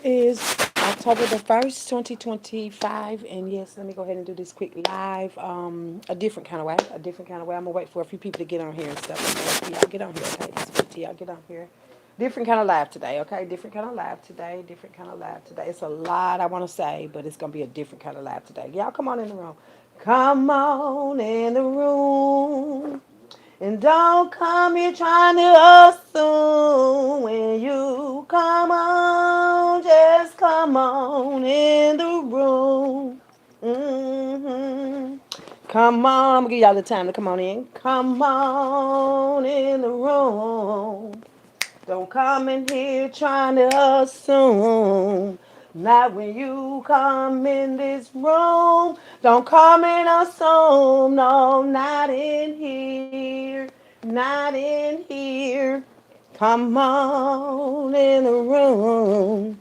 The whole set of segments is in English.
is October the 1st, 2025. And yes, let me go ahead and do this quick live. A different kind of way. A different kind of way. I'm going to wait for a few people to get on here and stuff. I'm gonna wait till y'all get on here, okay? Just wait till y'all get on here. Different kind of live today, okay? Different kind of live today. Different kind of live today. It's a lot I want to say, but it's going to be a different kind of live today. Y'all come on in the room. Come on in the room. And don't come here trying to assume when you come on, just come on in the room. Come on, I'm gonna give y'all the time to come on in. Come on in the room. Don't come in here trying to assume. Not when you come in this room. Don't come and assume. No, not in here. Not in here. Come on in the room.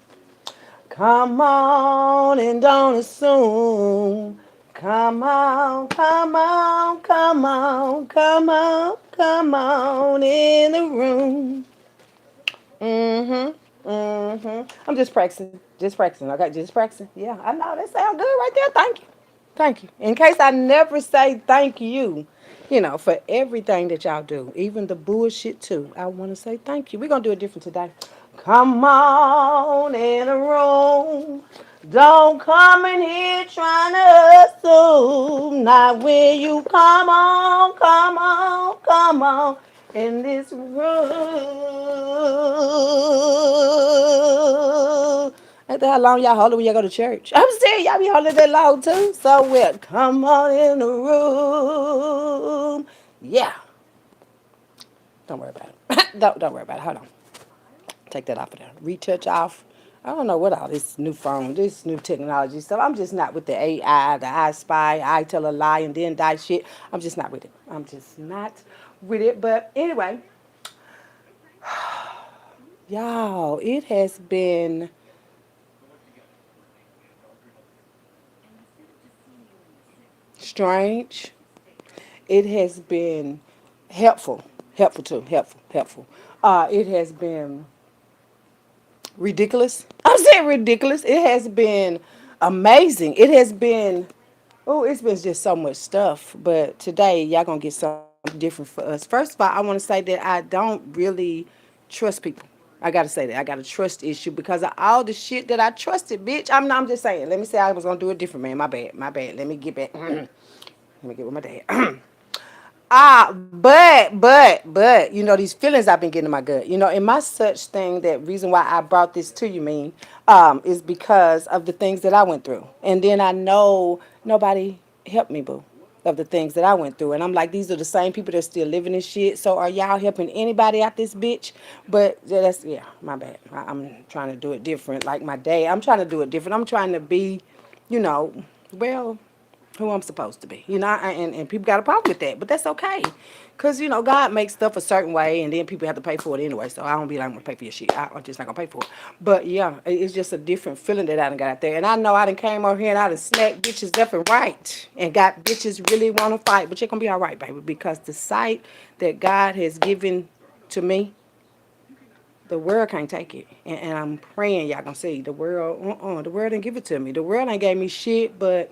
Come on and don't assume. Come on, come on, come on, come on, come on in the room. I'm just practicing. Just practicing. Okay, just practicing. Yeah, I know that sound good right there. Thank you. Thank you. In case I never say thank you, for everything that y'all do, even the bullshit too. I want to say thank you. We're gonna do it different today. Come on in the room. Don't come in here trying to assume. Not when you come on, come on, come on in this room. Ain't that how long y'all hold it when y'all go to church? I'm serious, y'all be holding that long too. So well, come on in the room. Yeah. Don't worry about it. Don't worry about it. Hold on. Take that off of there. Retouch off. I don't know what all this new phone, this new technology stuff. I'm just not with the AI, the I spy, I tell a lie and then die shit. I'm just not with it. I'm just not with it. But anyway, y'all, it has been strange. It has been helpful. Helpful too. Helpful. It has been ridiculous. I'm saying ridiculous. It has been amazing. It has been, oh, it's been just so much stuff. But today, y'all gonna get something different for us. First of all, I want to say that I don't really trust people. I gotta say that I got a trust issue because of all the shit that I trusted, bitch. I'm just saying. Let me say I was gonna do it different, man. My bad. My bad. Let me get back. Let me get with my dad. But, these feelings I've been getting in my gut, and my such thing, that reason why I brought this to you, is because of the things that I went through. And then I know nobody helped me, boo, of the things that I went through. And I'm like, these are the same people that still living this shit. So are y'all helping anybody out this bitch? But yeah, my bad. I'm trying to do it different. Like my dad, I'm trying to do it different. I'm trying to be, you know, well, who I'm supposed to be. And people got a problem with that, but that's okay. Because, God makes stuff a certain way, and then people have to pay for it anyway. So I don't be like, I'm going to pay for your shit. I'm just not going to pay for it. But, yeah, it's just a different feeling that I done got out there. And I know I done came over here and I done snacked bitches left and right and got bitches really want to fight. But you're going to be all right, baby, because the sight that God has given to me, the world can't take it. And I'm praying y'all going to see. The world didn't give it to me. The world ain't gave me shit, but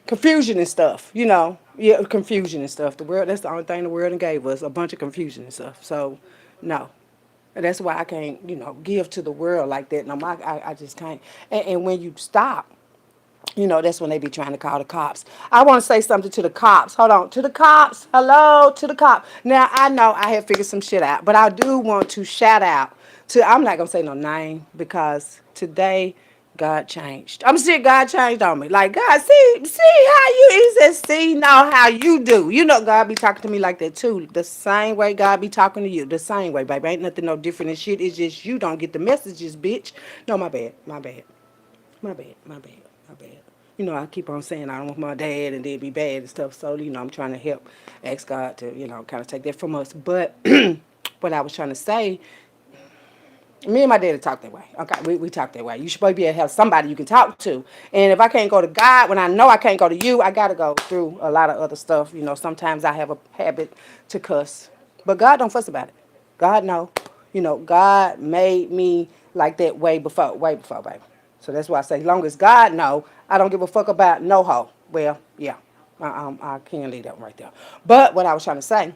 confusion and stuff, Yeah, confusion and stuff. The world, that's the only thing the world and gave us, a bunch of confusion and stuff. So, no. And that's why I can't, give to the world like that. No, I just can't. And when you stop, that's when they be trying to call the cops. I want to say something to the cops. Hold on. To the cops. Hello, to the cops. Now, I know I have figured some shit out, but I do want to shout out to, I'm not going to say no name because today God changed. I'm saying God changed on me. Like, God, see how you, he says, see now how you do. God be talking to me like that too. The same way God be talking to you. The same way, baby. Ain't nothing no different and shit. It's just you don't get the messages, bitch. No, my bad. My bad. My bad, my bad, my bad. I keep on saying I don't want my dad and they'd be bad and stuff. So, I'm trying to help, ask God to, kind of take that from us. But what I was trying to say, Me and my daddy talk that way. Okay, we talk that way. You should probably be able to have somebody you can talk to. And if I can't go to God, when I know I can't go to you, I got to go through a lot of other stuff. Sometimes I have a habit to cuss. But God don't fuss about it. God know. God made me like that way before, baby. So that's why I say, long as God know, I don't give a fuck about no hoe. Well, yeah, I can't leave that one right there. But what I was trying to say,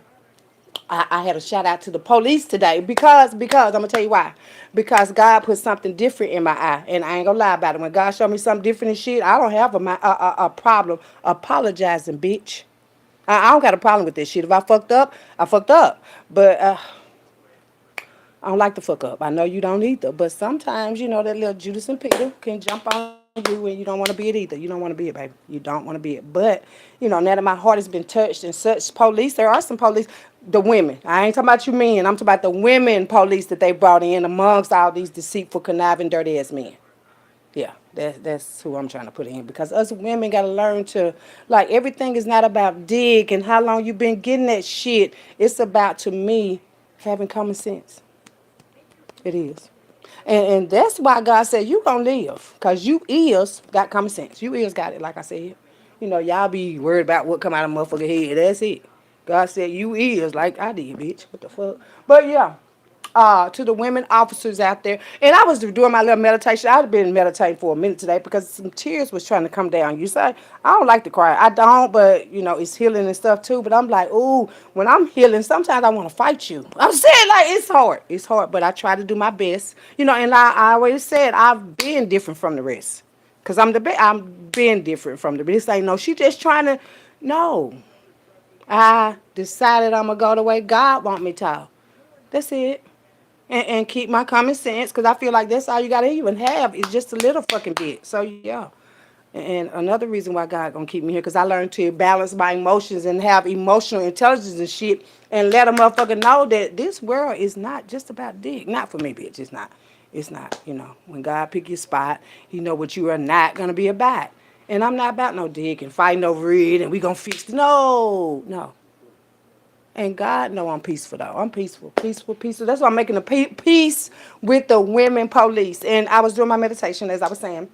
I had a shout out to the police today because I'm gonna tell you why. Because God put something different in my eye, and I ain't gonna lie about it. When God showed me something different and shit, I don't have a problem apologizing, bitch. I don't got a problem with this shit. If I fucked up, I fucked up. But I don't like to fuck up. I know you don't either. But sometimes, that little Judas and Peter can jump on you and you don't want to be it either. You don't want to be it, baby. You don't want to be it. But, now that my heart has been touched and such police, there are some police, the women. I ain't talking about you men. I'm talking about the women police that they brought in amongst all these deceitful, conniving, dirty ass men. Yeah, that's who I'm trying to put in because us women gotta learn to like everything is not about dig and how long you been getting that shit. It's about to me having common sense. It is. And that's why God said you gonna live. Cause you is got common sense. You is got it, like I said. Y'all be worried about what come out of motherfucker head. That's it. God said you is like I did, bitch. What the fuck? But yeah. To the women officers out there. And I was doing my little meditation. I've been meditating for a minute today because some tears was trying to come down. You say, I don't like to cry. I don't, but it's healing and stuff too. But I'm like, ooh, when I'm healing, sometimes I want to fight you. I'm saying like it's hard. It's hard, but I try to do my best. And I always said I've been different from the rest. Cause I'm being different from the rest. This ain't no, she just trying to no. I decided I'm gonna go the way God want me to. That's it. And keep my common sense because I feel like that's all you gotta even have is just a little fucking bit. So yeah, and another reason why God gonna keep me here because I learned to balance my emotions and have emotional intelligence and shit and let a motherfucker know that this world is not just about dick. Not for me, bitch. It's not. It's not. When God pick your spot, He know what you are not gonna be about. And I'm not about no dick and fighting over it and we gonna fix it. No, no. And God know I'm peaceful though. I'm peaceful, peaceful, peaceful. That's why I'm making a peace with the women police. And I was doing my meditation as I was saying.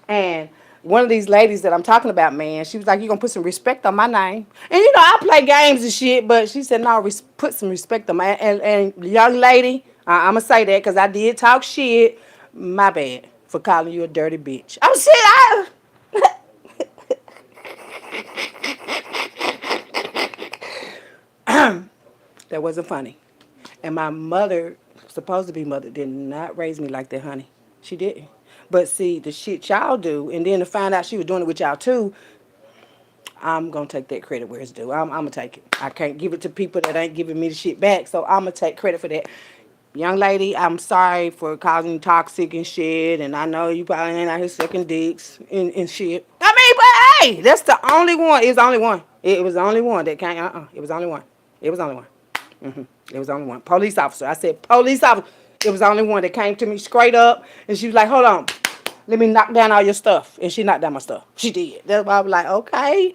And one of these ladies that I'm talking about, man, she was like, "You gonna put some respect on my name?" And I play games and shit, but she said, "No, put some respect on my." And young lady, I'm gonna say that because I did talk shit. My bad for calling you a dirty bitch. I'm shit. That wasn't funny. And my mother, supposed to be mother, did not raise me like that, honey. She didn't. But see, the shit y'all do, and then to find out she was doing it with y'all too, I'm gonna take that credit where it's due. I'm gonna take it. I can't give it to people that ain't giving me the shit back, so I'm gonna take credit for that. Young lady, I'm sorry for causing you toxic and shit, and I know you probably ain't out here sucking dicks and shit. I mean, but hey, that's the only one. It was the only one. It was the only one that came. It was the only one. It was the only one. It was the only one. Police officer. I said, police officer. It was the only one that came to me straight up. And she was like, hold on. Let me knock down all your stuff. And she knocked down my stuff. She did. That's why I was like, okay.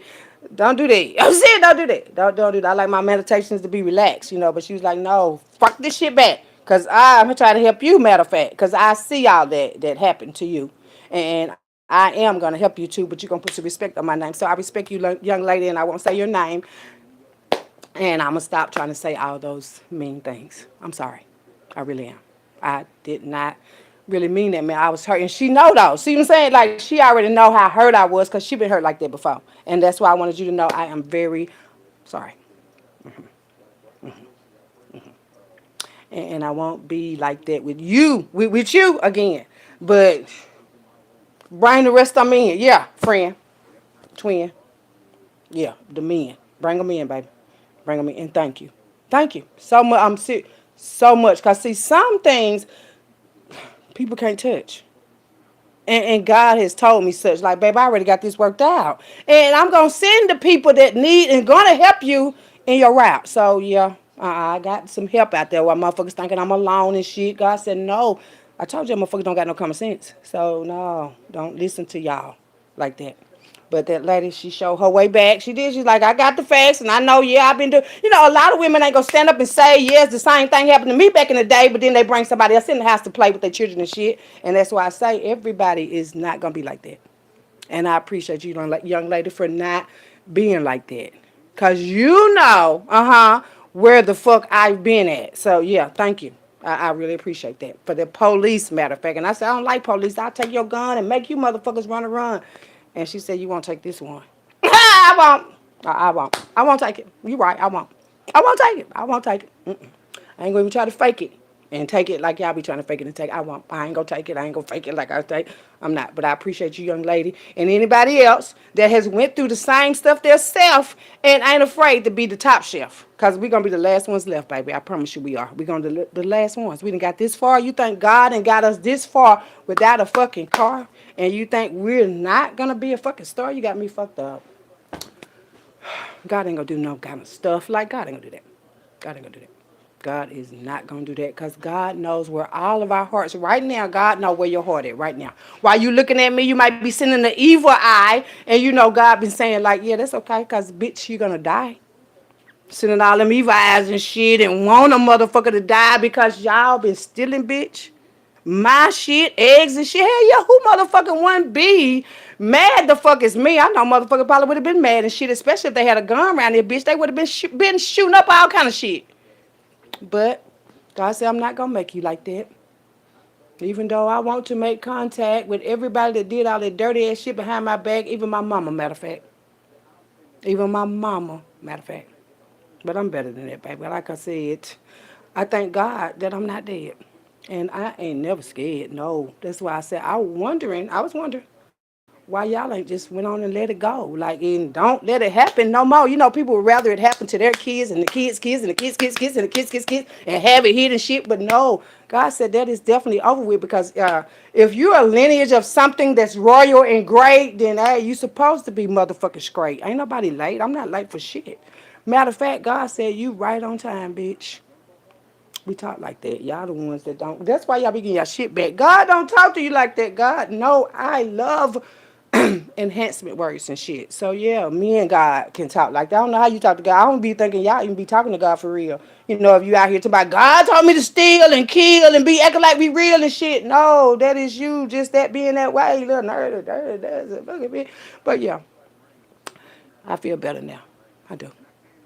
Don't do that. I'm saying don't do that. Don't do that. I like my meditations to be relaxed, But she was like, no, fuck this shit back. Because I'm trying to help you, matter of fact. Because I see all that happened to you. And I am going to help you too, but you're going to put some respect on my name. So I respect you, young lady, and I won't say your name. And I'm going to stop trying to say all those mean things. I'm sorry. I really am. I did not really mean that, man. I was hurt. And she know, though. See what I'm saying? Like, she already know how hurt I was because she been hurt like that before. And that's why I wanted you to know I am very sorry. And I won't be like that with you, with you again. But bring the rest of them in. Yeah, friend, twin. Yeah, the men. Bring them in, baby. Bring them in. And thank you. Thank you. So much. I'm serious. So much. Because, see, some things people can't touch. And God has told me such. Like, babe, I already got this worked out. And I'm going to send the people that need and going to help you in your route. So, yeah, I got some help out there while motherfuckers thinking I'm alone and shit. God said, no. I told you motherfuckers don't got no common sense. So, no, don't listen to y'all like that. But that lady, she showed her way back. She did. She's like, I got the facts, and I know, yeah, I've been doing. You know, a lot of women ain't gonna stand up and say, yes, the same thing happened to me back in the day, but then they bring somebody else in the house to play with their children and shit. And that's why I say everybody is not gonna be like that. And I appreciate you, young lady, for not being like that. Cause you know, where the fuck I've been at. So yeah, thank you. I really appreciate that. For the police, matter of fact. And I said, I don't like police. I'll take your gun and make you motherfuckers run. And she said, you won't take this one. I won't. I won't. I won't take it. You right. I won't. I won't take it. I won't take it. Mm-mm. I ain't gonna even try to fake it and take it like y'all be trying to fake it and take it. I won't. I ain't gonna take it. I ain't gonna fake it like I take. I'm not. But I appreciate you, young lady, and anybody else that has went through the same stuff themselves and ain't afraid to be the top chef. Cause we gonna be the last ones left, baby. I promise you we are. We gonna be the last ones. We done got this far. You think God and got us this far without a fucking car, and you think we're not gonna be a fucking star? You got me fucked up. God ain't gonna do no kind of stuff like God ain't gonna do that. God ain't gonna do that. God is not gonna do that because God knows where all of our hearts right now. God know where your heart is right now. While you looking at me, you might be sending the evil eye, and you know God been saying like, yeah, that's okay, cause bitch, you gonna die. Sending all them evil eyes and shit, and want a motherfucker to die because y'all been stealing, bitch. My shit, eggs and shit. Hell yeah, who motherfucking wouldn't be mad the fuck is me? I know motherfucker probably would have been mad and shit, especially if they had a gun around there, bitch. They would have been shooting up all kind of shit. But God said, I'm not going to make you like that. Even though I want to make contact with everybody that did all that dirty ass shit behind my back, even my mama, matter of fact. Even my mama, matter of fact. But I'm better than that, baby. Like I said, I thank God that I'm not dead. And I ain't never scared, no. That's why I said, I was wondering why y'all ain't just went on and let it go. Like, and don't let it happen no more. You know, people would rather it happen to their kids and the kids and the kids and the kids and have it hit and shit. But no, God said that is definitely over with because if you're a lineage of something that's royal and great, then hey, you supposed to be motherfucking straight. Ain't nobody late. I'm not late for shit. Matter of fact, God said you right on time, bitch. We talk like that. Y'all the ones that don't. That's why y'all be getting y'all shit back. God don't talk to you like that. God, no, I love enhancement words and shit. So yeah, me and God can talk like that. I don't know how you talk to God. I don't be thinking y'all even be talking to God for real. You know, if you out here talking about God told me to steal and kill and be acting like we real and shit. No, that is you just that being that way, little nerd. But yeah, I feel better now. I do.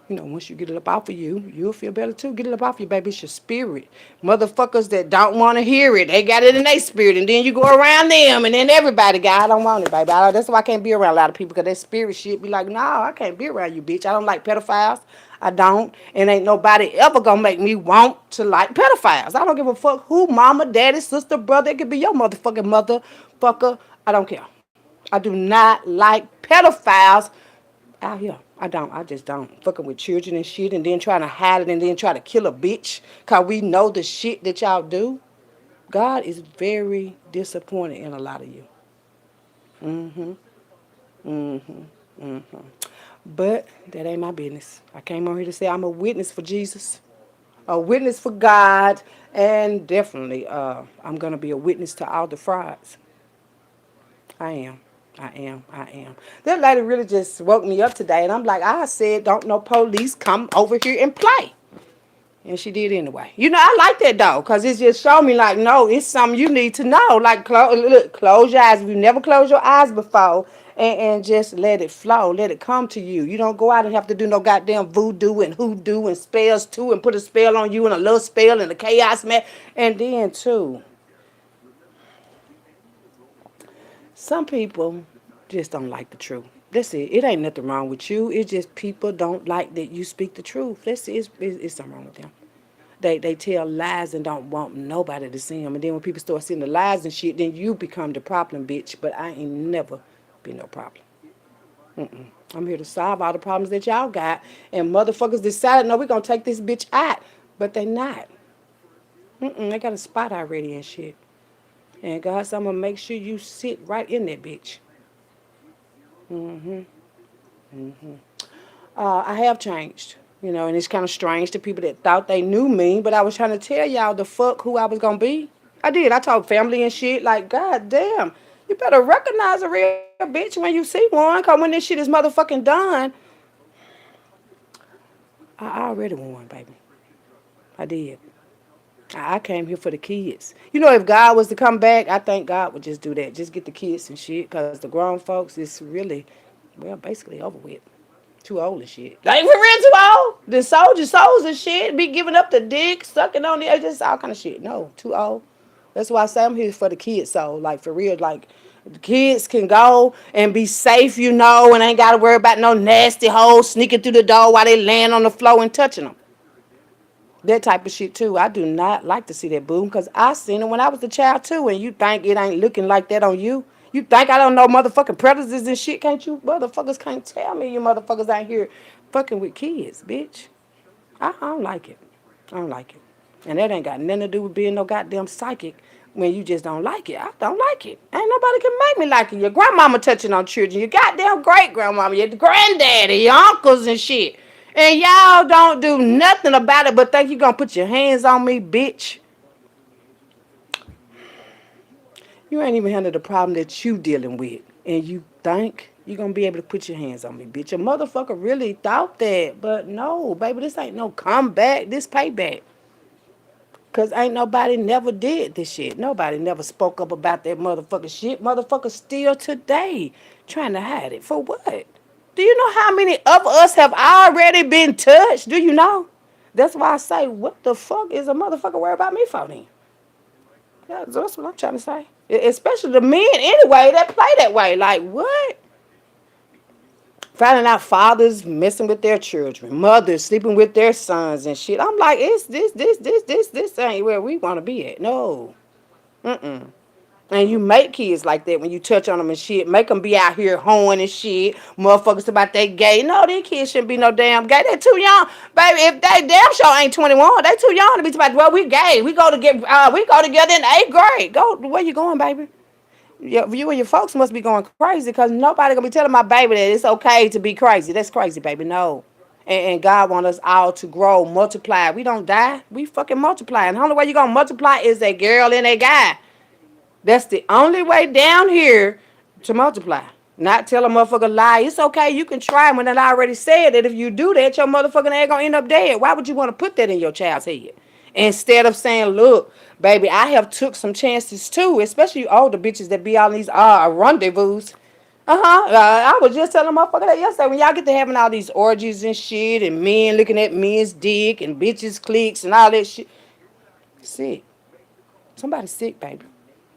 You know, once you get it up off of you, you'll feel better too. Get it up off you, baby. It's your spirit. Motherfuckers that don't want to hear it, they got it in their spirit. And then you go around them, and then everybody got, I don't want it, baby. That's why I can't be around a lot of people, because that spirit shit be like, no, I can't be around you, bitch. I don't like pedophiles. I don't. And ain't nobody ever gonna make me want to like pedophiles. I don't give a fuck who, mama, daddy, sister, brother. It could be your motherfucking motherfucker. I don't care. I do not like pedophiles out here. I don't. I just don't. Fucking with children and shit and then trying to hide it and then try to kill a bitch because we know the shit that y'all do. God is very disappointed in a lot of you. But that ain't my business. I came on here to say I'm a witness for Jesus, a witness for God, and definitely I'm going to be a witness to all the frauds. I am. I am. That lady really just woke me up today, and I'm like, I said, don't no police come over here and play. And she did anyway. You know, I like that though, because it just showed me like, no, it's something you need to know. Like, look, close your eyes. If you never closed your eyes before, and just let it flow. Let it come to you. You don't go out and have to do no goddamn voodoo and hoodoo and spells too, and put a spell on you and a little spell and a chaos man. And then too, some people just don't like the truth. That's it. It ain't nothing wrong with you. It's just people don't like that you speak the truth. That's it. It's something wrong with them. They tell lies and don't want nobody to see them. And then when people start seeing the lies and shit, then you become the problem, bitch. But I ain't never been no problem. I'm here to solve all the problems that y'all got. And motherfuckers decided, no, we're going to take this bitch out. But they not. They got a spot already and shit. And God said, I'm going to make sure you sit right in that bitch. I have changed, you know, and it's kind of strange to people that thought they knew me, but I was trying to tell y'all the fuck who I was gonna be. I did. I told family and shit, like, God damn. You better recognize a real bitch when you see one. Cause when this shit is motherfucking done, I already won, baby. I did. I came here for the kids. You know, if God was to come back, I think God would just do that. Just get the kids and shit. Cause the grown folks is really, well, basically over with. Too old and shit. Like for real, too old. The soldier souls and shit be giving up the dick, sucking on it, just all kind of shit. No, too old. That's why I say I'm here for the kids. So like for real, like the kids can go and be safe, you know, and ain't got to worry about no nasty hoes sneaking through the door while they laying on the floor and touching them. That type of shit too. I do not like to see that boom because I seen it when I was a child too. And you think it ain't looking like that on you? You think I don't know motherfucking predators and shit? Can't you motherfuckers can't tell me you motherfuckers out here fucking with kids, bitch? I don't like it. I don't like it. And that ain't got nothing to do with being no goddamn psychic when you just don't like it. I don't like it. Ain't nobody can make me like it. Your grandmama touching on children, your goddamn great grandmama, your granddaddy, your uncles and shit. And y'all don't do nothing about it but think you gonna put your hands on me, bitch. You ain't even handle the problem that you dealing with. And you think you gonna be able to put your hands on me, bitch. A motherfucker really thought that. But no, baby, this ain't no comeback. This payback. Cause ain't nobody never did this shit. Nobody never spoke up about that motherfucking shit. Motherfuckers still today trying to hide it. For what? Do you know how many of us have already been touched? Do you know? That's why I say, what the fuck is a motherfucker worried about me for then? Yeah, that's what I'm trying to say. Especially the men anyway that play that way. Like what? Finding out fathers messing with their children, mothers sleeping with their sons and shit. I'm like, it's this ain't where we want to be at. No. Mm-mm. And you make kids like that when you touch on them and shit. Make them be out here hoeing and shit. Motherfuckers about they gay. No, these kids shouldn't be no damn gay. They too young. Baby, if they damn sure ain't 21, they too young to be talking about, well, we gay. We go together in 8th grade. Go, where you going, baby? You and your folks must be going crazy because nobody gonna be telling my baby that it's okay to be crazy. That's crazy, baby. No. And God want us all to grow, multiply. We don't die. We fucking multiply. And the only way you gonna multiply is a girl and a guy. That's the only way down here to multiply. Not tell a motherfucker lie. It's okay, you can try when I already said that if you do that, your motherfucking ass gonna end up dead. Why would you want to put that in your child's head? Instead of saying, look, baby, I have took some chances too, especially you older bitches that be on these rendezvous. I was just telling a motherfucker that yesterday. When y'all get to having all these orgies and shit, and men looking at men's dick, and bitches clicks, and all that shit. Sick. Somebody's sick, baby.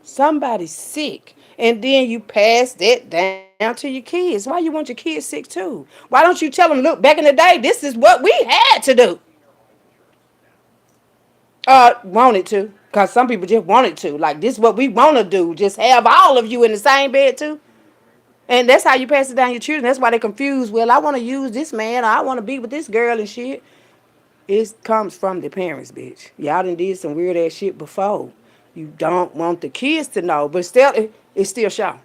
Somebody's sick. And then you pass that down to your kids. Why you want your kids sick too? Why don't you tell them, look, back in the day, this is what we had to do? Wanted to. Because some people just wanted to. Like, this is what we want to do. Just have all of you in the same bed too. And that's how you pass it down your children. That's why they confused. Well, I want to use this man, or I want to be with this girl and shit. It comes from the parents, bitch. Y'all done did some weird ass shit before. You don't want the kids to know, but still, it still show.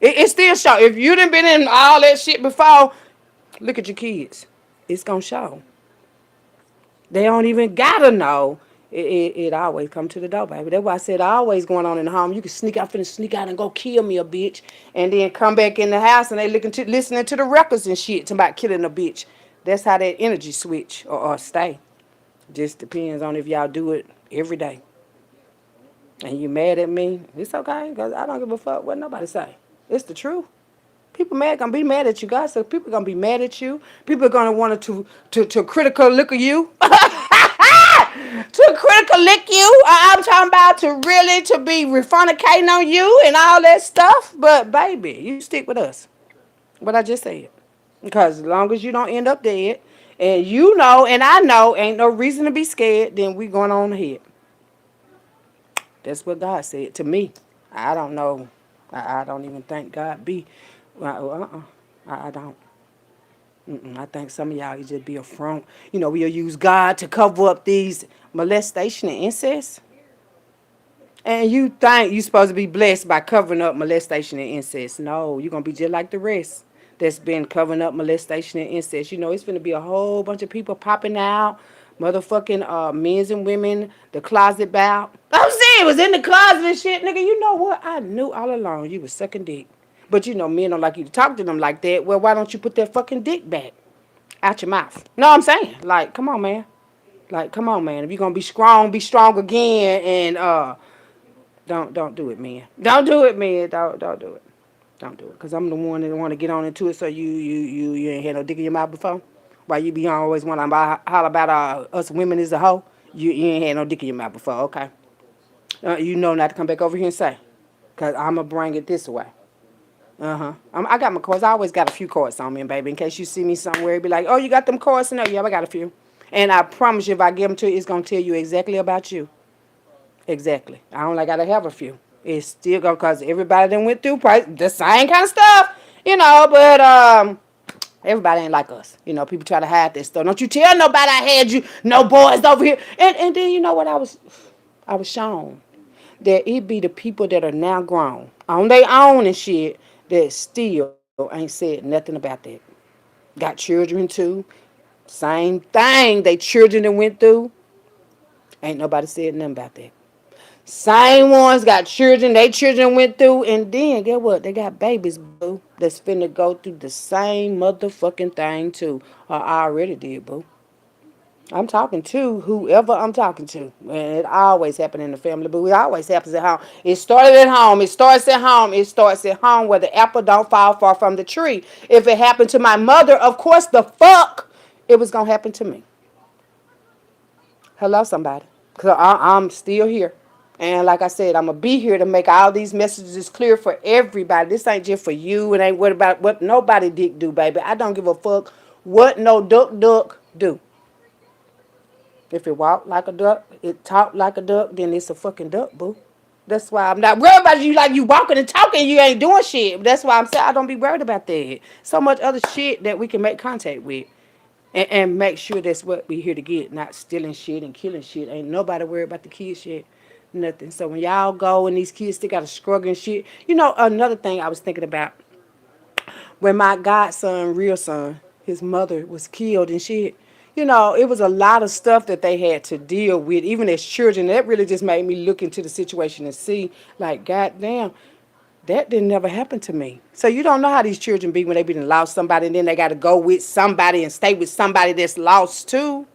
It still show. If you done been in all that shit before, look at your kids. It's gonna show. They don't even gotta know. It always come to the door, baby. That's why I said always going on in the home. You can sneak out, finna sneak out and go kill me a bitch, and then come back in the house and they listening to the records and shit about killing a bitch. That's how that energy switch or stay. Just depends on if y'all do it every day. And you mad at me, it's okay, because I don't give a fuck what nobody say. It's the truth. People gonna be mad at you, guys. So people gonna be mad at you. People are gonna want to critical look at you. To critical lick you. I'm talking about to really to be refornicating on you and all that stuff. But baby, you stick with us. What I just said. Because as long as you don't end up dead, and you know, and I know, ain't no reason to be scared, then we going on ahead. That's what God said to me. I don't know. I don't even think God be. I don't. I think some of y'all just be a front. You know, we'll use God to cover up these molestation and incest. And you think you supposed to be blessed by covering up molestation and incest. No, you're going to be just like the rest that's been covering up molestation and incest. You know, it's going to be a whole bunch of people popping out, Motherfucking men's and women, the closet bow. I'm saying it was in the closet and shit, nigga. You know what? I knew all along you was sucking dick. But you know, men don't like you to talk to them like that. Well, why don't you put that fucking dick back out your mouth? No, I'm saying, like, come on, man. Like, come on, man. If you're gonna be strong again, and don't do it, man. Don't do it, man. Don't do it. Don't do it. Cause I'm the one that want to get on into it. So you ain't had no dick in your mouth before. Why you be always want to holler about us women is a hoe? You ain't had no dick in your mouth before, okay? You know not to come back over here and say, cause I'ma bring it this way. I got my cards. I always got a few cards on me, baby. In case you see me somewhere, be like, "Oh, you got them cards?" No, yeah, I got a few. And I promise you, if I give them to you, it's gonna tell you exactly about you. Exactly. I only gotta have a few. It's still gonna cause everybody that went through the same kind of stuff, But everybody ain't like us. People try to hide this stuff. Don't you tell nobody I had you. No boys over here. And then you know what I was shown that it be the people that are now grown on their own and shit that still ain't said nothing about that. Got children too. Same thing. They children that went through. Ain't nobody said nothing about that. Same ones got children, they children went through, and then get what? They got babies, boo, that's finna go through the same motherfucking thing too. Or I already did, boo. I'm talking to whoever I'm talking to. And it always happens in the family, but it always happens at home. It started at home. It starts at home. It starts at home where the apple don't fall far from the tree. If it happened to my mother, of course the fuck it was gonna happen to me. Hello, somebody. Because I'm still here. And like I said, I'm going to be here to make all these messages clear for everybody. This ain't just for you. It ain't what about what nobody dick do, baby. I don't give a fuck what no duck do. If it walk like a duck, it talk like a duck, then it's a fucking duck, boo. That's why I'm not worried about you like you walking and talking, you ain't doing shit. That's why I'm saying I don't be worried about that. So much other shit that we can make contact with. And make sure that's what we here to get, not stealing shit and killing shit. Ain't nobody worried about the kids shit. Nothing. So when y'all go and these kids still got to struggle and shit. Another thing I was thinking about when my godson, real son, his mother was killed and shit. It was a lot of stuff that they had to deal with, even as children. That really just made me look into the situation and see, like, goddamn, that didn't never happen to me. So you don't know how these children be when they been lost somebody and then they got to go with somebody and stay with somebody that's lost too.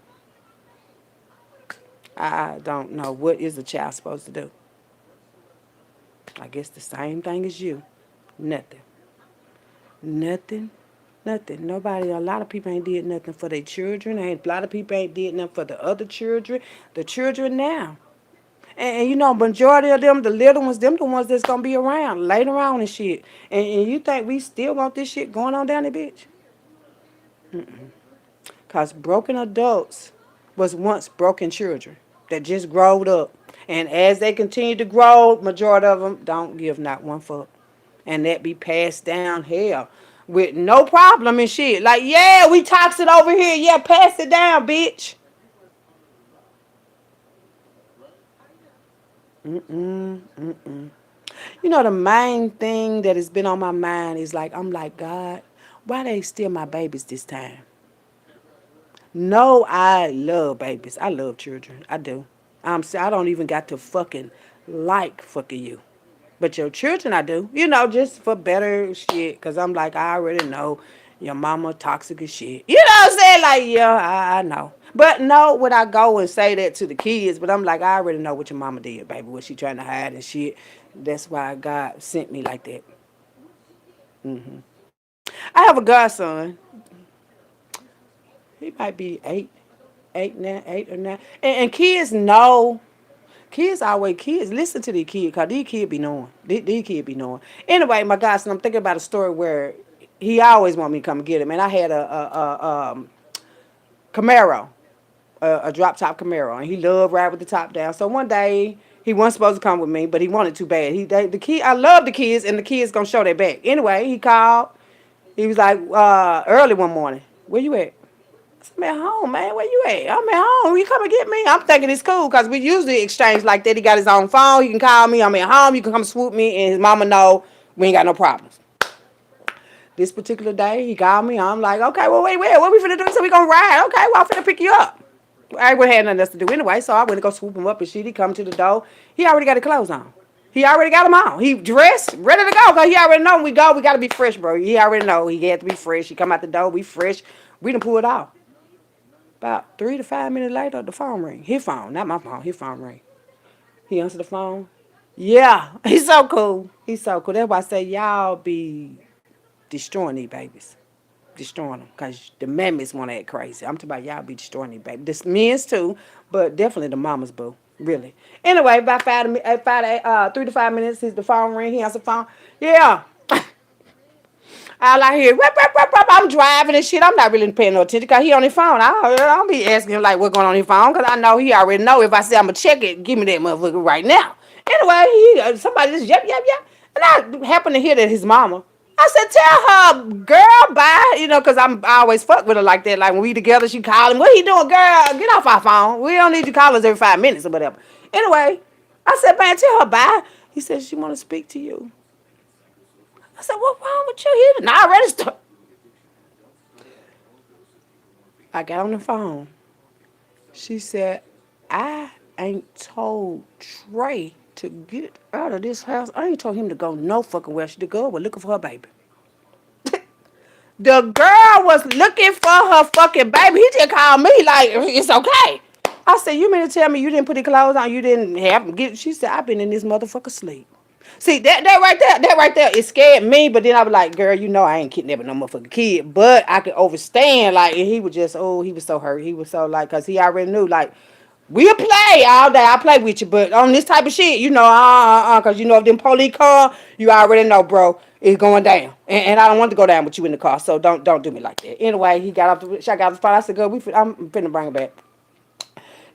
I don't know. What is a child supposed to do? I guess the same thing as you. Nothing. Nothing. Nothing. Nobody, a lot of people ain't did nothing for their children. A lot of people ain't did nothing for the other children. The children now. Majority of them, the little ones, them the ones that's gonna be around later on and shit. And you think we still want this shit going on down the bitch? Cause broken adults was once broken children that just growed up. And as they continue to grow, majority of them don't give not one fuck. And that be passed down hell with no problem and shit. Like, yeah, we toxic over here. Yeah, pass it down, bitch. The main thing that has been on my mind is like, I'm like, God, why they steal my babies this time? No, I love babies. I love children. I do. I don't even got to fucking like fucking you. But your children, I do. Just for better shit. Because I'm like, I already know your mama toxic as shit. You know what I'm saying? Like, yeah, I know. But no, would I go and say that to the kids? But I'm like, I already know what your mama did, baby. What she trying to hide and shit. That's why God sent me like that. I have a godson. He might be 8 or 9. And kids know. Kids listen to these kids because these kids be knowing. These kids be knowing. Anyway, my godson, I'm thinking about a story where he always want me to come and get him. And I had a Camaro, a drop top Camaro, and he loved riding with the top down. So one day he wasn't supposed to come with me, but he wanted too bad. I love the kids, and the kids gonna show their back. Anyway, he called. He was like early one morning. Where you at? I'm at home, man. Where you at? I'm at home. You come and get me? I'm thinking it's cool because we usually exchange like that. He got his own phone. He can call me. I'm at home. You can come swoop me, and his mama know we ain't got no problems. This particular day, he called me. I'm like, okay, well, wait, what we finna do? So we gonna ride? Okay, well, I'm finna pick you up. I would have nothing else to do anyway, so I went to go swoop him up and shit. He come to the door. He already got his clothes on. He already got them on. He dressed, ready to go, because he already know when we go, we got to be fresh, bro. He already know he had to be fresh. He come out the door, we fresh. We done pull it off. About 3 to 5 minutes later, the phone ring. His phone, not my phone. His phone ring. He answered the phone. Yeah, he's so cool. He's so cool. That's why I say y'all be destroying these babies. Destroying them. Because the mammies want to act crazy. I'm talking about y'all be destroying these babies. The men's too, but definitely the mamas, boo. Really. Anyway, about 3 to 5 minutes, the phone ring. He answered the phone. Yeah. All I hear, whip, whip, whip, whip, I'm driving and shit. I'm not really paying no attention because he on his phone. I don't be asking him like what's going on his phone because I know he already know. If I say I'm gonna check it, give me that motherfucker right now. Anyway, somebody just yep yep yep, and I happened to hear that his mama. I said, tell her, girl, bye. Because I always fuck with her like that. Like when we together, she call him, what he doing, girl? Get off our phone. We don't need to call us every 5 minutes or whatever. Anyway, I said, man, tell her bye. He said she want to speak to you. I said, what wrong with you? He not registered. I got on the phone. She said, I ain't told Trey to get out of this house. I ain't told him to go no fucking where. The girl was looking for her baby. The girl was looking for her fucking baby. He just called me like, it's okay. I said, you mean to tell me you didn't put the clothes on? You didn't have them get. She said, I've been in this motherfucker sleep. See, that right there, it scared me. But then I was like, girl, I ain't kidnapping no motherfucking kid. But I could overstand. Like, and he was just, he was so hurt. He was so like, because he already knew, like, we'll play all day. I'll play with you. But on this type of shit, because if them police call, you already know, bro, it's going down. And I don't want to go down with you in the car. So don't do me like that. Anyway, he got off I got off the phone. I said, girl, I'm finna bring her back.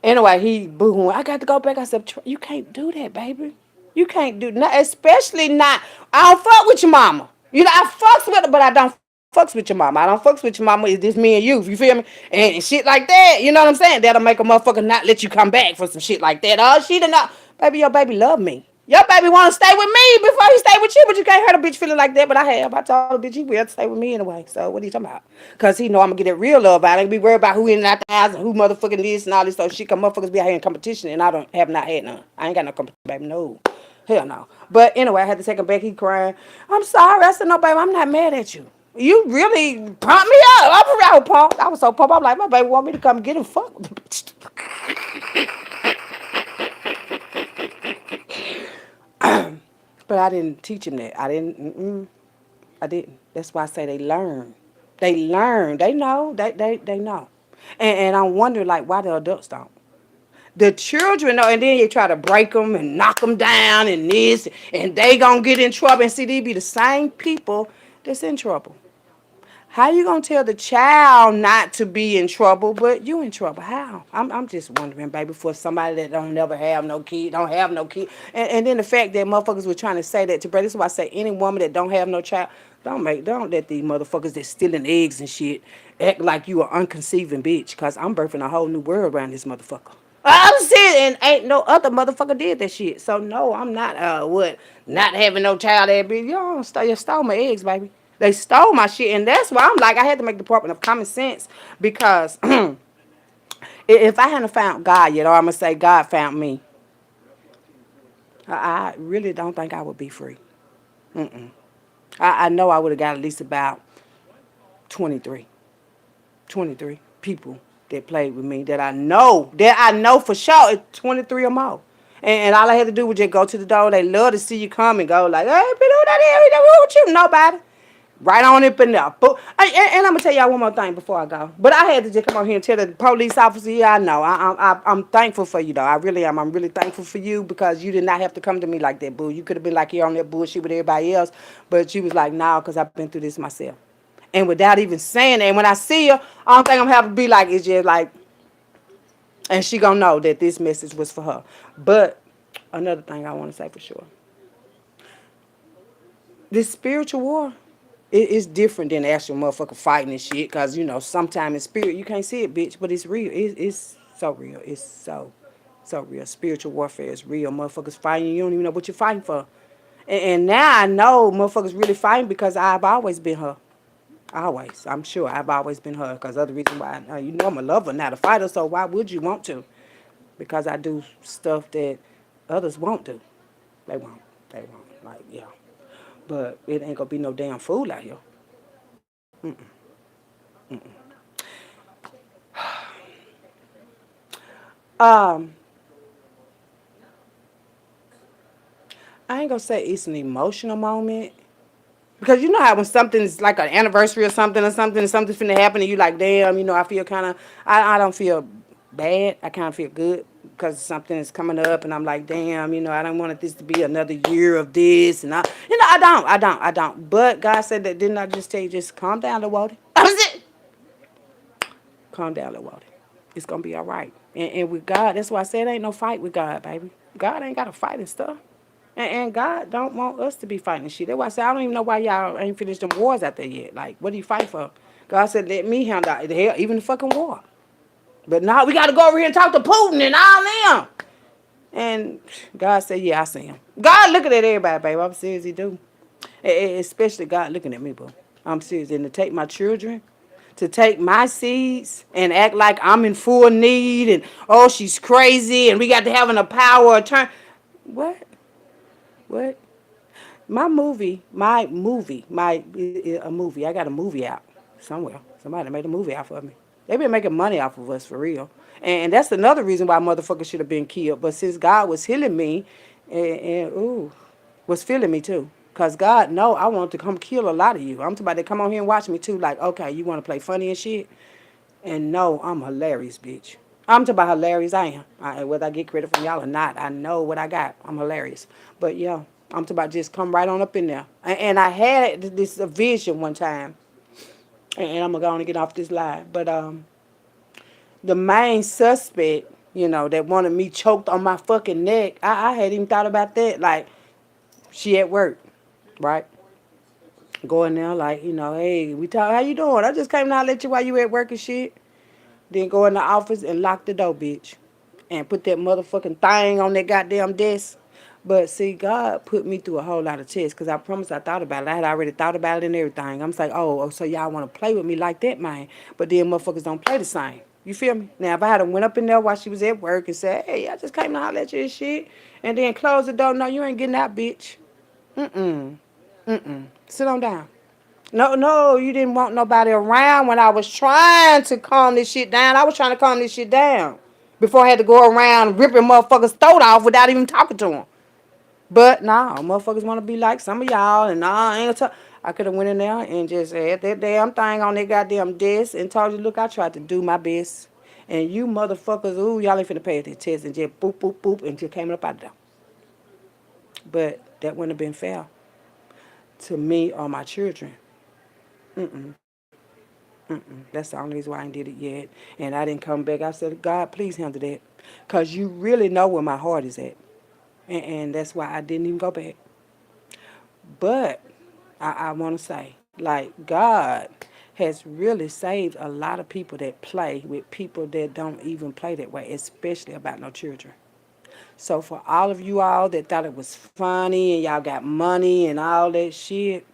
Anyway, he booing. I got to go back. I said, you can't do that, baby. You can't do that, especially not. I don't fuck with your mama. I fucks with her, but I don't fucks with your mama. I don't fucks with your mama. It's just me and you. You feel me? And shit like that. You know what I'm saying? That'll make a motherfucker not let you come back for some shit like that. Oh, she did not. Baby, your baby love me. Your baby want to stay with me before he stay with you, but you can't hurt a bitch feeling like that. But I have. I told a bitch he will stay with me anyway. So what are you talking about? Because he know I'm going to get that real love out. I ain't be worried about who in and out the house and who motherfucking this and all this stuff. Shit, cause motherfuckers be out here in competition and I don't have not had none. I ain't got no competition, baby. No. Hell no. But anyway, I had to take him back. He crying. I'm sorry. I said, no, baby, I'm not mad at you. You really pumped me up. I was pumped. I was so pumped. I'm like, my baby want me to come get him. Fuck with the bitch. But I didn't teach him that. I didn't. I didn't. That's why I say they learn. They learn. They know. They know. And I'm wondering, like, why the adults don't. The children know, and then you try to break them and knock them down and this, and they gonna get in trouble. And see, they be the same people that's in trouble. How you gonna tell the child not to be in trouble, but you in trouble? How? I'm just wondering, baby, for somebody that don't never have no kid, don't have no kid, and then the fact that motherfuckers were trying to say that to, this is why I say any woman that don't have no child, don't let these motherfuckers that stealing eggs and shit act like you are unconceiving bitch, cause I'm birthing a whole new world around this motherfucker. I'm saying, and ain't no other motherfucker did that shit. So no, I'm not not having no child that bitch. You stole my eggs, baby. They stole my shit, and that's why I'm like, I had to make the Department of Common Sense because if I hadn't found God yet, or I'm gonna say God found me, I really don't think I would be free. I know I would have got at least about 23, 23 people that played with me that I know for sure it's 23 or more. And all I had to do was just go to the door. They love to see you come and go like, hey, who that is? Who with you? Nobody. Right on up in there. And I'm gonna tell y'all one more thing before I go. But I had to just come on here and tell the police officer, yeah, I know. I'm thankful for you though. I really am. I'm really thankful for you because you did not have to come to me like that, boo. You could have been like you're on that bullshit with everybody else, but you was like, nah, because I've been through this myself. And without even saying that, and when I see her, I don't think I'm gonna have to be like, it's just like, and she gonna know that this message was for her. But another thing I want to say for sure, this spiritual war, it is different than actual motherfucker fighting and shit. Cause sometimes in spirit you can't see it, bitch, but it's real. It's so real. It's so real. Spiritual warfare is real. Motherfuckers fighting, you don't even know what you're fighting for. And now I know motherfuckers really fighting because I've always been her. Always. I'm sure I've always been her. Because other reason why, you know, I'm a lover, not a fighter. So why would you want to? Because I do stuff that others won't do. They won't. They won't. Like, yeah. But it ain't gonna be no damn fool out here. Um, I ain't gonna say it's an emotional moment. Because you know how when something's like an anniversary or something, and something's finna happen, and you like, damn, you know, I feel kind of, I don't feel bad. I kind of feel good because something is coming up, and I'm like, damn, you know, I don't want this to be another year of this, and I don't. But God said that, didn't I just tell you, just calm down, little Walter. That was it. Calm down, little Walter. It's gonna be all right. And with God, that's why I said ain't no fight with God, baby. God ain't got to fight and stuff. And God don't want us to be fighting shit. That's why I said I don't even know why y'all ain't finished them wars out there yet. Like, what do you fight for? God said, let me handle it. Hell, even the fucking war. But now we got to go over here and talk to Putin and all them. And God said, yeah, I see him. God looking at everybody, baby. I'm serious, he do. Especially God looking at me, boo. I'm serious. And to take my children, to take my seeds and act like I'm in full need and, oh, she's crazy and we got to have a power attorney. What? What? A movie. I got a movie out somewhere. Somebody made a movie out for me. They been making money off of us for real, and that's another reason why motherfuckers should have been killed. But since God was healing me, and ooh, was feeling me too. Cause God know I want to come kill a lot of you. I'm talking about they come on here and watch me too. Like, okay, you want to play funny and shit, and no, I'm hilarious, bitch. I'm talking about hilarious. I am. Whether I get credit from y'all or not, I know what I got. I'm hilarious. But yeah, I'm talking about just come right on up in there. And I had this vision one time, and I'm gonna go on and get off this line. But the main suspect, you know, that wanted me choked on my fucking neck, I hadn't even thought about that. Like, she at work, right? Going there, like, you know, hey, we talk. How you doing? I just came down to let you while you at work and shit. Then go in the office and lock the door, bitch. And put that motherfucking thing on that goddamn desk. But see, God put me through a whole lot of tests because I promised I thought about it. I had already thought about it and everything. I'm just like, oh, so y'all want to play with me like that, man. But then motherfuckers don't play the same. You feel me? Now, if I had went up in there while she was at work and said, hey, I just came to holler at you and shit, and then close the door, no, you ain't getting out, bitch. Mm-mm. Mm-mm. Sit on down. No, no, you didn't want nobody around when I was trying to calm this shit down. I was trying to calm this shit down before I had to go around ripping motherfuckers' throat off without even talking to them. But nah, motherfuckers want to be like some of y'all, and nah, I ain't gonna talk. I could have went in there and just had that damn thing on that goddamn desk and told you, look, I tried to do my best. And you motherfuckers, ooh, y'all ain't finna pay this test and just boop, boop, boop, and just came up out of there. But that wouldn't have been fair to me or my children. Mm-mm. That's the only reason why I ain't did it yet. And I didn't come back. I said, God, please handle that. Because you really know where my heart is at. And that's why I didn't even go back. But I want to say, like, God has really saved a lot of people that play with people that don't even play that way, especially about no children. So for all of you all that thought it was funny and y'all got money and all that shit,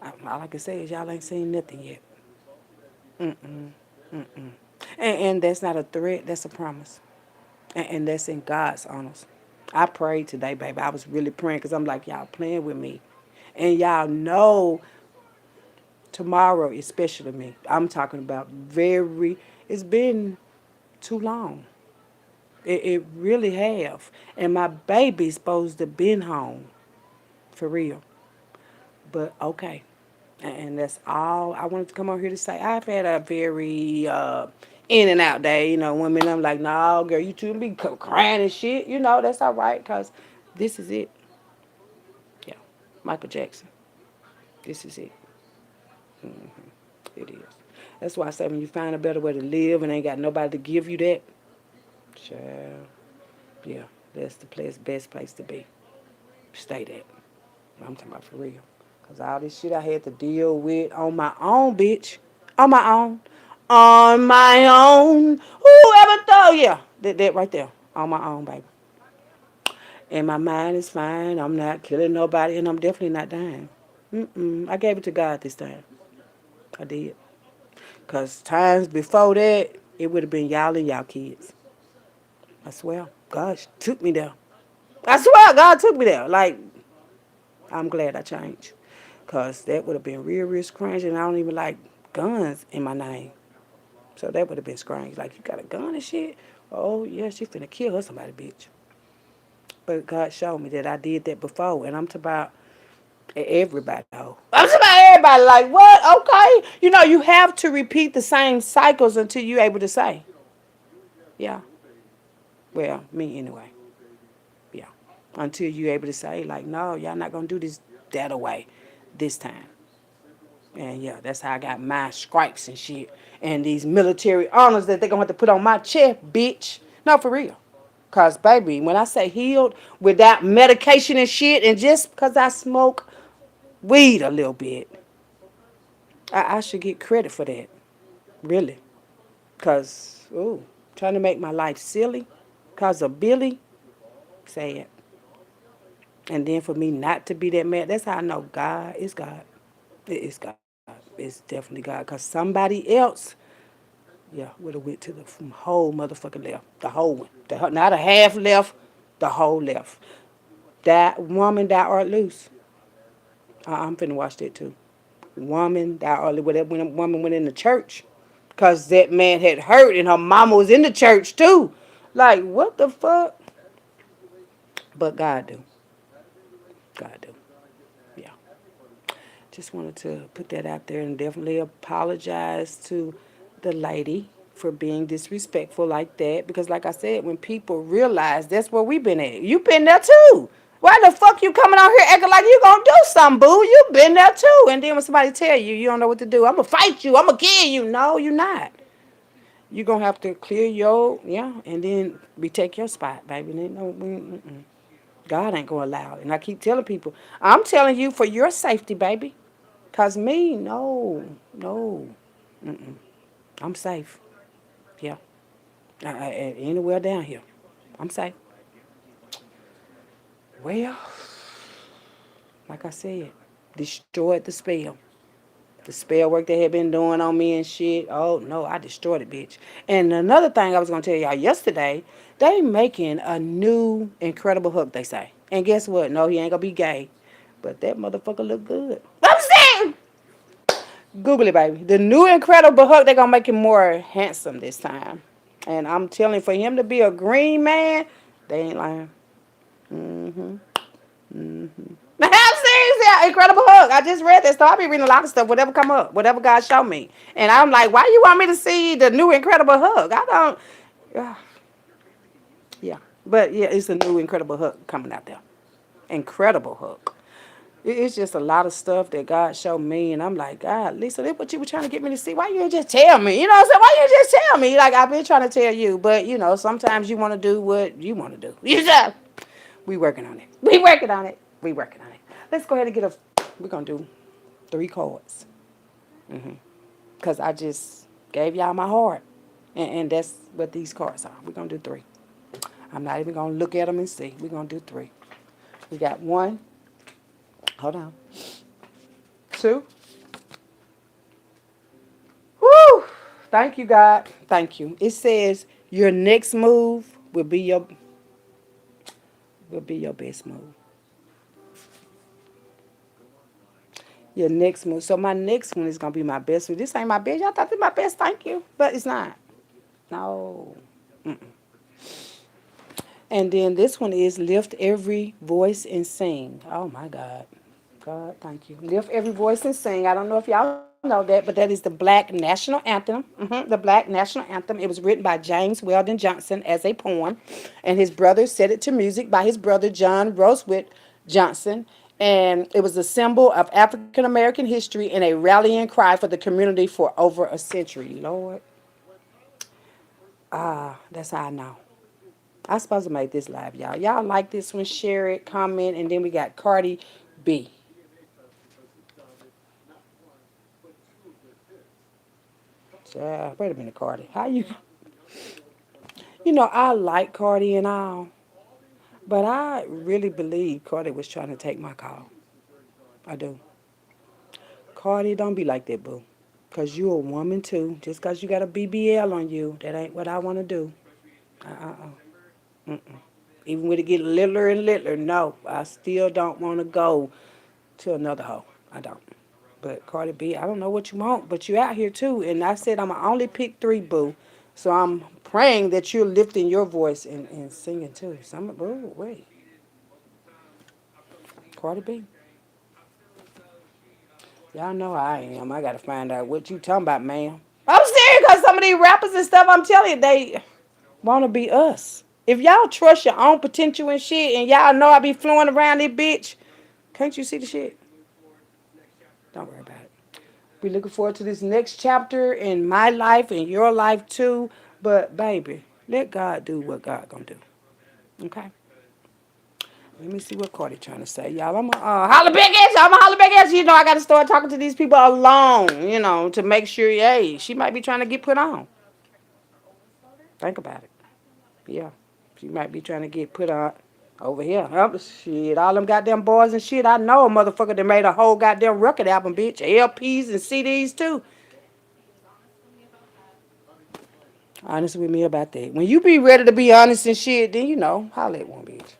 all I can say is y'all ain't seen nothing yet. And that's not a threat, that's a promise. And that's in God's honors. I prayed today, baby. I was really praying because I'm like, y'all playing with me. And y'all know tomorrow, especially me, I'm talking about it's been too long. It really have. And my baby's supposed to been home, for real. But okay. And that's all I wanted to come on here to say. I've had a very in and out day. You know, women, I'm like, no, girl, you too be crying and shit. You know, that's all right because this is it. Yeah. Michael Jackson. This is it. It is. That's why I say when you find a better way to live and ain't got nobody to give you that, child, yeah, that's the best place to be. Stay there. I'm talking about for real. Because all this shit I had to deal with on my own, bitch. On my own. On my own. Whoever thought, yeah. That right there. On my own, baby. And my mind is fine. I'm not killing nobody, and I'm definitely not dying. I gave it to God this time. I did. Because times before that, it would have been y'all and y'all kids. I swear. God took me there. I swear God took me there. Like, I'm glad I changed. Because that would have been real, real strange. And I don't even like guns in my name. So that would have been strange. Like, you got a gun and shit? Oh, yeah, she finna kill her somebody, bitch. But God showed me that I did that before. And I'm talking about everybody, though. I'm talking about everybody. Like, what? Okay. You know, you have to repeat the same cycles until you're able to say, yeah. Well, me anyway. Yeah. Until you're able to say, like, no, y'all not going to do this that away this time. And yeah, that's how I got my stripes and shit. And these military honors that they're going to have to put on my chest, bitch. No, for real. Because, baby, when I say healed without medication and shit, and just because I smoke weed a little bit, I should get credit for that. Really. Because, ooh, trying to make my life silly because of Billy, sad. And then for me not to be that mad, that's how I know God is God. It is God. It's definitely God. Because somebody else, yeah, would have went to the whole motherfucking left. The whole one. Not a half left, the whole left. That woman, that art loose. I'm finna watch that too. Woman, that art loose. When that woman went in the church. Because that man had hurt and her mama was in the church too. Like, what the fuck? But God do. God do. Yeah. Just wanted to put that out there and definitely apologize to the lady for being disrespectful like that. Because, like I said, when people realize that's where we been at, you been there too. Why the fuck you coming out here acting like you gonna do something, boo? You been there too. And then when somebody tell you you don't know what to do, I'm gonna fight you. I'm gonna kill you. No, you're not. You're gonna have to clear your yeah, and then retake your spot, baby. No, God ain't gonna allow it. And I keep telling people, I'm telling you for your safety, baby. Cause me, no, no, I'm safe. Yeah, anywhere down here, I'm safe. Well, like I said, destroyed the spell. The spell work they had been doing on me and shit. Oh no, I destroyed it, bitch. And another thing I was gonna tell y'all yesterday, they making a new Incredible Hulk. They say, and guess what? No, he ain't gonna be gay, but that motherfucker look good. I'm saying. Google it, baby. The new Incredible Hulk, they're gonna make him more handsome this time. And I'm telling you, for him to be a green man, they ain't lying. I'm serious, yeah, Incredible Hulk. I just read that, so I be reading a lot of stuff, whatever come up, whatever God show me. And I'm like, why you want me to see the new Incredible Hulk? I don't. Yeah, but yeah, it's a new Incredible Hulk coming out there. Incredible Hulk. It's just a lot of stuff that God showed me, and I'm like, God, Lisa, that's what you were trying to get me to see. Why you ain't just tell me? You know what I'm saying? Why you ain't just tell me? Like, I've been trying to tell you, but you know, sometimes you want to do what you want to do. You just, we working on it. We working on it. We working on it. Let's go ahead and get a. We're gonna do 3 cards, cause I just gave y'all my heart, and that's what these cards are. We're gonna do 3. I'm not even gonna look at them and see. We're gonna do 3. We got 1. Hold on. 2. Woo! Thank you, God. Thank you. It says your next move will be your best move. Your next move. So my next one is gonna be my best move. This ain't my best. Y'all thought this my best. Thank you, but it's not. No. And then this one is lift every voice and sing. Oh my God. God, thank you. Lift every voice and sing. I don't know if y'all know that, but that is the Black National Anthem. The Black National Anthem. It was written by James Weldon Johnson as a poem, and his brother set it to music by his brother John Rosewit Johnson. And it was a symbol of African American history and a rallying cry for the community for over a century. Lord, that's how I know. I supposed to make this live, y'all. Y'all like this one? Share it, comment, and then we got Cardi B. Wait a minute, Cardi. How you? You know, I like Cardi and all, but I really believe Cardi was trying to take my call. I do. Cardi, don't be like that, boo. Because you a woman, too. Just because you got a BBL on you, that ain't what I want to do. Uh-uh. Even when it get littler and littler, no. I still don't want to go to another hoe. I don't. But Cardi B, I don't know what you want, but you out here, too. And I said I'm going to only pick three, boo. So I'm praying that you're lifting your voice and singing, too. Some, boo, wait. Cardi B. Y'all know I am. I gotta find out what you talking about, ma'am. I'm serious, because some of these rappers and stuff, I'm telling you, they want to be us. If y'all trust your own potential and shit, and y'all know I be flowing around this bitch, can't you see the shit? Don't worry about it. We looking forward to this next chapter in my life and your life too. But baby, let God do what God gonna do. Okay? Let me see what Cardi trying to say. Y'all, I'm gonna holler back at you. I'm gonna holler back at you. You know, I gotta start talking to these people alone, to make sure, hey, she might be trying to get put on. Think about it. Yeah. She might be trying to get put on over here. Shit, all them goddamn boys and shit. I know a motherfucker that made a whole goddamn record album, bitch. LPs and CDs too. Honest with me about that. When you be ready to be honest and shit, then holla at one bitch.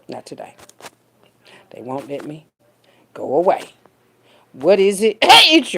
Not today. They won't let me go away. What is it? Hey, it's